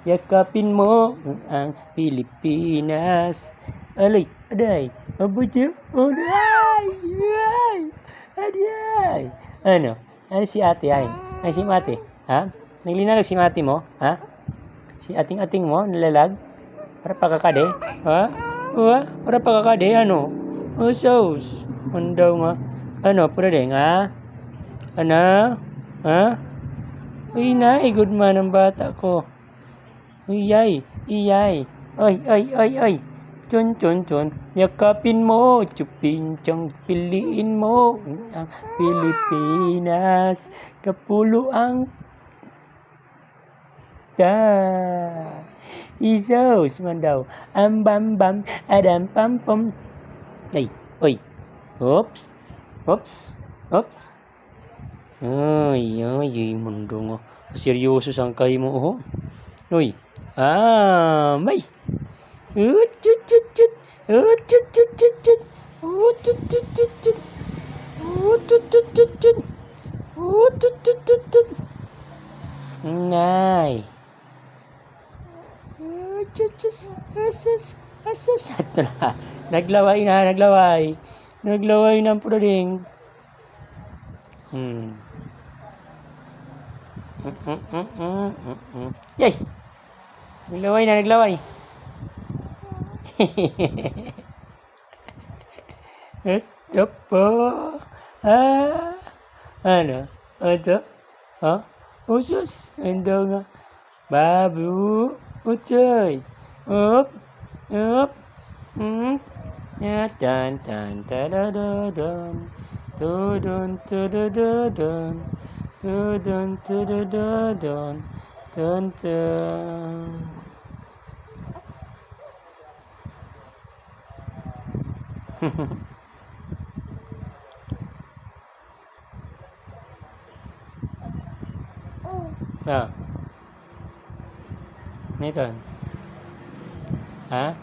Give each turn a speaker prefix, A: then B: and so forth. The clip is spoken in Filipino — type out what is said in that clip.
A: yakapin mo ang Pilipinas. Alay, aday, abujo, aday, aday, aday. Ano? Ano si ate ay? Ay si mate, ha? Naglinalag si mate mo, ha? Si ating-ating mo, nalalag? Para pagkakade, ha? Para pagkakade, ano? Sauce. Mandaw nga. Ano, pwede nga? Ano? Ha? Uy, good man ang bata ko. Iyay, iyay. Ay. Chon. Yakapin mo, chupin-chong, piliin mo ang Pilipinas. Kapulo ang ta. Isos man daw. Bam, adam pam. Ay, oy. Oops. Ay, mundo nga. Seryoso sang kayo mo, oh. Uy. May. Chut. Nay. Asus. Ito na. Naglaway ng puding. Yay! Naglaway. Ito po. Ano? Ito? Usus. Ando nga. Babu. Utoy. Up. Tan. Tadadadon. Tudun. Tan. Nathan. Ha?